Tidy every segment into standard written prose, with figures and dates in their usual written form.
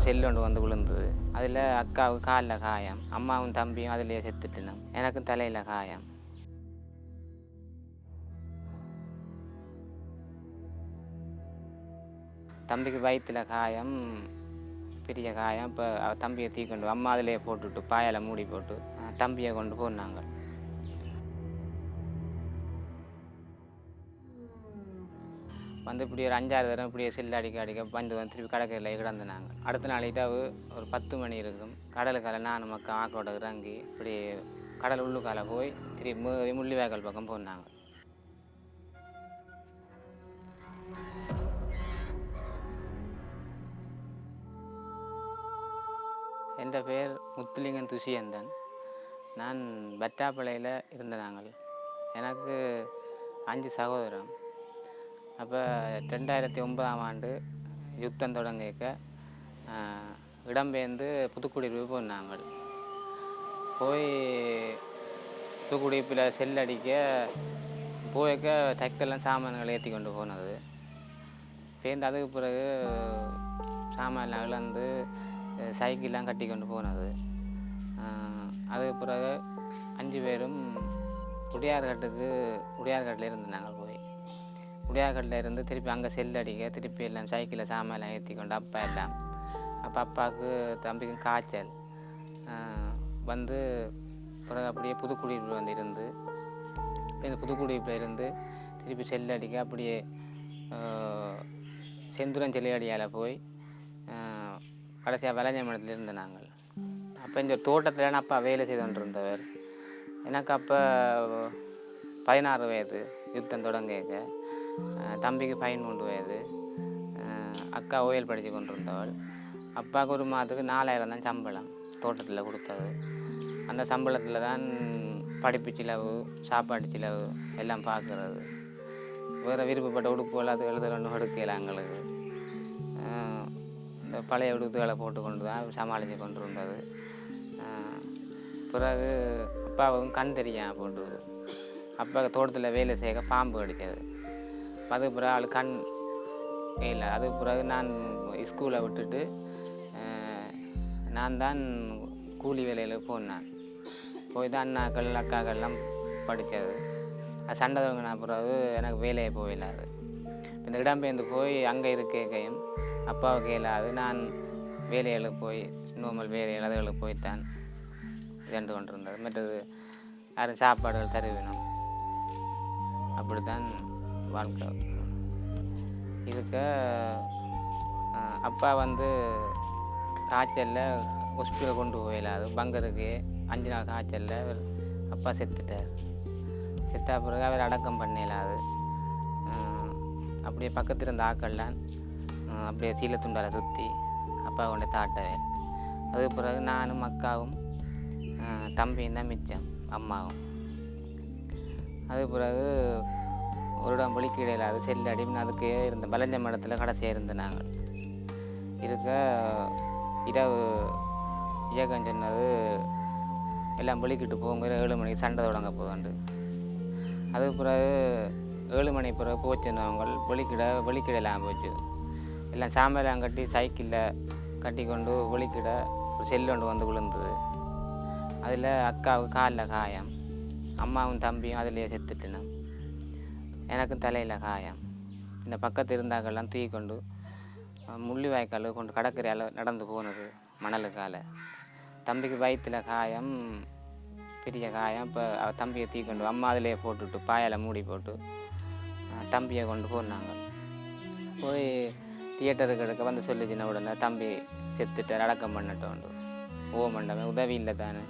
Cell ஒன்று வந்து விழுந்தது. அதில் அக்காவுக்கு காலில் காயம், அம்மாவும் தம்பியும் அதிலேயே செத்துட்டினோம். எனக்கும் தலையில் காயம். தம்பிக்கு வயிற்றில் காயம், பெரிய காயம். இப்போ தம்பியை தூக்கொண்டு அம்மா அதிலேயே போட்டுவிட்டு பாயால் மூடி போட்டு தம்பியை கொண்டு போனாங்க. வந்து இப்படி ஒரு 5-6 தரம் இப்படியே செல்லு அடிக்க வந்து திருப்பி கடற்கரையில் கிடந்துனாங்க. அடுத்த நாள் இரவு ஒரு 10 மணி இருக்கும். கடலுக்கால நானும் மக்கள் ஆக்கோட இறங்கி இப்படி கடல் உள்ளுக்கால போய் திருப்பி முள்ளிவாய்க்கால் பக்கம் போனாங்க. என் பேர் முத்துலிங்கன் துஷியந்தன். நான் பட்டாப்பளையில் இருந்த நாங்கள். எனக்கு 5 சகோதரம். அப்போ 2009ஆம் ஆண்டு யுத்தம் தொடங்கிக்க இடம்பெயர்ந்து புதுக்குடியிருப்பு போனாங்க. போய் புதுக்குடியிருப்பில் செல்லடிக்க போய்க்க தைக்கெல்லாம் சாமான்கள் ஏற்றி கொண்டு போனது. சேர்ந்து அதுக்கு பிறகு சாமான்லாம் இழந்து சைக்கிள்லாம் கட்டி கொண்டு போனது. அதுக்கு பிறகு 5 பேரும் உடையார்கட்டில் இருந்து நாங்கள் போய் உடையார்கட்டில் இருந்து திருப்பி அங்கே செல்லடிக்க திருப்பி எல்லாம் சைக்கிளில் சாமான்லாம் ஏற்றி கொண்டு அப்பா எல்லாம். அப்போ அப்பாவுக்கு தம்பிக்கும் காய்ச்சல் வந்து பிறகு அப்படியே புதுக்குடியிருப்பில் வந்து இருந்து இந்த புதுக்குடியிருப்பில் இருந்து திருப்பி செல்லடிக்க அப்படியே செந்துரம் செல்லியடியால் போய் கடைசியாக வலஞ்சமடத்தில் இருந்து நாங்கள். அப்போ இந்த தோட்டத்தில் அப்பா வேலை செய்து கொண்டிருந்தவர். எனக்கு அப்போ 16 வயது. யுத்தம் தொடங்கிக்க தம்பிக்கு 13 வயது. அக்கா ஓயல் படித்து கொண்டிருந்தவள். அப்பாவுக்கு ஒரு மாதத்துக்கு 4000 தான் சம்பளம் தோட்டத்தில் கொடுத்தது. அந்த சம்பளத்தில் தான் படிப்பு செலவு, சாப்பாடு செலவு எல்லாம் பார்க்குறது. வேறு விருப்பப்பட்ட உடுப்புகள் அது எழுதலன்னு எடுக்கல. எங்களுக்கு இந்த பழைய உடுப்புகளை போட்டு கொண்டு தான் சமாளித்து கொண்டு இருந்தது. பிறகு அப்பாவுக்கும் கண் தெரியாமல் போட்டு அப்பா தோட்டத்தில் வேலை செய்ய பாம்பு கடிச்சது. அதுக்கு பிறகு அவள் கண் இல்லை. அதுக்கு பிறகு நான் ஸ்கூலை விட்டுட்டு நான் தான் கூலி வேலையில் போனேன். போய் தான் அண்ணாக்கள் அக்காக்கள்லாம் படித்தது. அது சண்டை தொடங்கின பிறகு எனக்கு வேலையை போயிடாது. இந்த இடம்பெயர்ந்து போய் அங்கே இருக்கையும் அப்பாவுக்கு இயலாது. நான் வேலைகளுக்கு போய் நார்மல் வேலைகள் அதுகளுக்கு போய்த்தான் சென்று கொண்டிருந்தது. மற்றது யாரும் சாப்பாடுகள் தருவினோம். அப்படித்தான் வாழ்க்கை இருக்க. அப்பா வந்து காய்ச்சலில் ஹாஸ்பிட்டல் கொண்டு போயிடாது. பங்கருக்கு 5 நாள் காய்ச்சலில் அப்பா செத்துட்டார். செத்த பிறகு அவர் அடக்கம் பண்ணிடாது. அப்படியே பக்கத்தில் இருந்த ஆக்கள்லாம் அப்படியே சீலத்துண்டால சுற்றி அப்பா கொண்டு தாட்டவேன். அதுக்கு பிறகு நானும் அக்காவும் தம்பியும் தான் மிச்சம், அம்மாவும். அதுக்கு பிறகு ஒரு இடம் வெளிக்கிடையில் அது செல்லு அடின்னு அதுக்கு இருந்த பலஞ்ச மடத்தில் கடைசியாக இருந்து நாங்கள் இருக்க. இரவு இயக்கம் சொன்னது எல்லாம் வெளிக்கிட்டு போங்க, 7 மணிக்கு சண்டை தொடங்க போகுது. அதுக்கு பிறகு 7 மணி பிறகு போச்சுன்னவங்க வெளிக்கிடலாம் போச்சு. எல்லாம் சாம்பலாம் கட்டி சைக்கிளில் கட்டி கொண்டு வெளிக்கிட ஒரு செல்லு ஒன்று வந்து விழுந்தது. அதில் அக்காவுக்கு காலில் காயம், அம்மாவும் தம்பியும் அதிலேயே செத்துட்டினோம். எனக்கும் தலையில் காயம். இந்த பக்கத்து இருந்தாக்கெல்லாம் தூக்கி கொண்டு முள்ளிவாய்க்கால் கொண்டு கடற்கரையால் நடந்து போனது மணலுக்கால. தம்பிக்கு வயிற்றில் காயம், பெரிய காயம். இப்போ தம்பியை தூக்கி கொண்டு அம்மா அதிலேயே போட்டுவிட்டு பாயால் மூடி போட்டு தம்பியை கொண்டு போனாங்க. போய் தியேட்டருக்கு எடுக்க வந்து சொல்லிச்சின்ன உடனே தம்பி செத்துட்டு அடக்கம் பண்ணிட்டோண்டு. மண்டமே உதவி இல்லை தானே.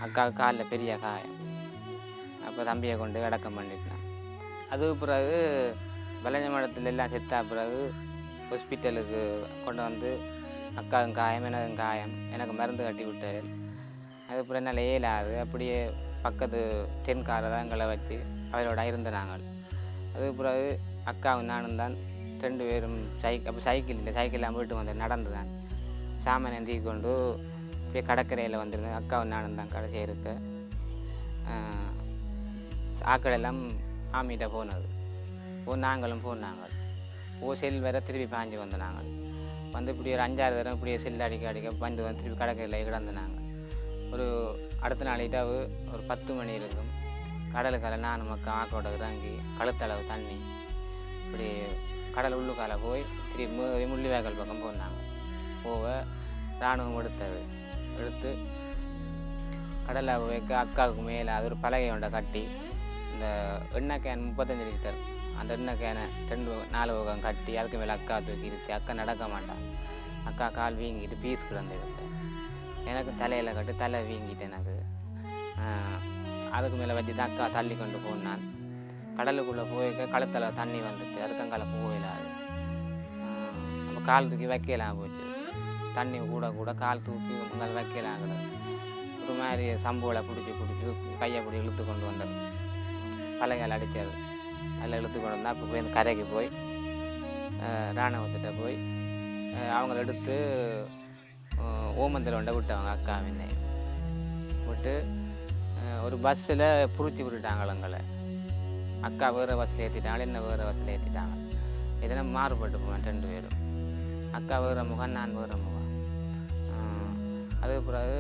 அக்காவுக்கு காலில் பெரிய காயம். அப்போ தம்பியை கொண்டு அடக்கம் பண்ணிட்டேன். அதுக்கு பிறகு வளைஞ்ச மடத்தில் எல்லாம் செத்தா பிறகு ஹாஸ்பிட்டலுக்கு கொண்டு வந்து அக்காவும் காயம், எனக்கும் காயம். எனக்கு மருந்து கட்டி விட்டார். அதுக்கப்புறம் என்னால் இயலாது. அப்படியே பக்கத்து தென்காரங்களை வச்சு அவரோட இருந்த நாங்கள். அதுக்கு பிறகு அக்காவும் நானும் தான் 2 பேரும் அப்போ சைக்கிள் இல்லை, சைக்கிள்லாம் வீட்டு வந்து நடந்து தான் சாமான் ஏந்தி கொண்டு போய் கடற்கரையில் வந்துருந்தேன். அக்காவும் நானும் தான் கடைசியாக இருக்க. ஆக்கள் எல்லாம் ஆமிகிட்ட போனது. நாங்களும் போனாங்க. செல் வேற திருப்பி பாஞ்சு வந்து நாங்கள் வந்து இப்படி ஒரு 5-6 தரம் இப்படியே செல்லு அடிக்க வந்து திருப்பி கடற்கரையில் கிடந்து நாங்கள் ஒரு அடுத்த நாள் இரவு ஒரு 10 மணி இருக்கும். கடலுக்கால நானும் மக்கள் ஆக்கோட இறங்கி கழுத்தளவு தண்ணி இப்படி கடல் உள்ளுக்கால போய் திருப்பி முள்ளிவாய்க்கால் பக்கம் போனாங்க. போக இராணுவம் எடுத்து கடலில் வைக்க அக்காவுக்கு மேலே அது ஒரு பலகை ஒன்றை கட்டி இந்த எண்ணெய் கேன் 35 லிட்டர் அந்த எண்ணெய் கேனை 2-4 பக்கம் கட்டி அதுக்கு மேலே அக்கா தூக்கி இருந்துச்சு. அக்கா நடக்க மாட்டான். அக்கா கால் வீங்கிட்டு பீஸ் கிடந்துருக்கு. எனக்கு தலையில் கட்டி தலை வீங்கிட்டு எனக்கு அதுக்கு மேலே வச்சு தான் அக்கா தள்ளி கொண்டு போனான். கடலுக்குள்ளே போய்க்க கழுத்தில் தண்ணி வந்துட்டு அதுக்கங்கால போயிடாது. அப்போ கால் தூக்கி வைக்கலாம் போச்சு. தண்ணி கூட கால் தூக்கி அங்கே வைக்கலாம் கிடக்கு. ஒரு மாதிரி சம்புகளை பிடிச்சி கையை பிடி இழுத்து கொண்டு வந்தது. பலகையால் அடித்தது. அதில் இழுத்து கொண்டு வந்தால் அப்போ போய் அந்த கரைக்கு போய் இராணுவத்திட்ட போய் அவங்கள எடுத்து ஓமந்தில் ஒன்றை விட்டவங்க அக்காவினை விட்டு ஒரு பஸ்ஸில் புரிச்சு விட்டுட்டாங்களங்களை. அக்கா வேறு பஸ்ஸில் ஏற்றிட்டாங்க, என்ன வேறு பஸ்ஸில் ஏற்றிட்டாங்க. இதெல்லாம் மாறுபட்டு போவேன் 2 பேரும். அக்கா வேறு முகம், நான் வேறு முகம். அதுக்கு பிறகு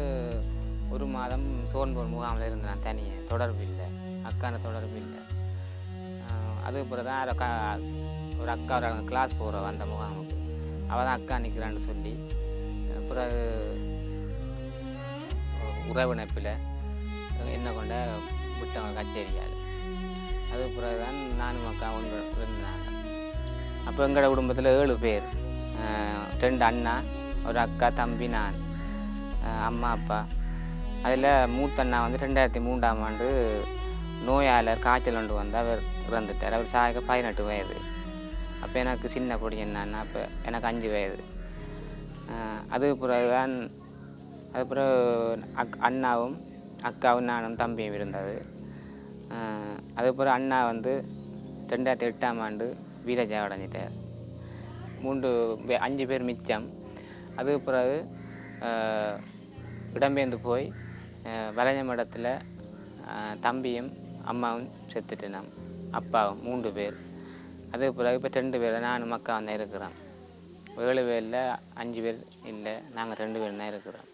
1 மாதம் சோன்பூர் முகாமில் இருந்து நான் தனியாக தொடர்பு இல்லை, அக்கான தொடர்பு இல்லை. அதுக்கு பிறகு தான் ஒரு அக்கா ஒரு கிளாஸ் போகிற அந்த முகாமுக்கு அவள் தான் அக்கா நிற்கிறான்னு சொல்லி பிறகு உறவினப்பில் என்ன கொண்ட விட்டவங்க கச்சேரியால். அதுக்கு பிறகு தான் நானும் அக்கா ஒன்று இருந்தாங்க. அப்போ எங்களோட குடும்பத்தில் 7 பேர், 2 அண்ணா, ஒரு அக்கா, தம்பி, நான், அம்மா, அப்பா. அதில் மூத்த அண்ணா வந்து 2003ஆம் ஆண்டு நோயால் காய்ச்சல் கொண்டு வந்து அவர் இறந்துட்டார். அவர் சாய்க்க 18 வயது. அப்போ எனக்கு சின்ன பொடி என்னன்னா அப்போ எனக்கு 5 வயது. அதுக்கு பிறகு அண்ணாவும் அக்காவும் நானும் தம்பியும் இருந்தது. அதுக்கப்புறம் அண்ணா வந்து 2008ஆம் ஆண்டு வீரஜா அடைஞ்சிட்டார். 5 பேர் மிச்சம். அதுக்கு பிறகு இடம்பெயர்ந்து போய் வளைஞ்ச மடத்தில் தம்பியும் அம்மாவும் செத்துட்டேன். அப்பாவும் 3 பேர். அதுக்கு பிறகு இப்போ 2 பேர் நானும் அக்கா தான் இருக்கிறோம். 7 பேரில் 5 பேர் இல்லை, நாங்கள் 2 பேர் தான் இருக்கிறோம்.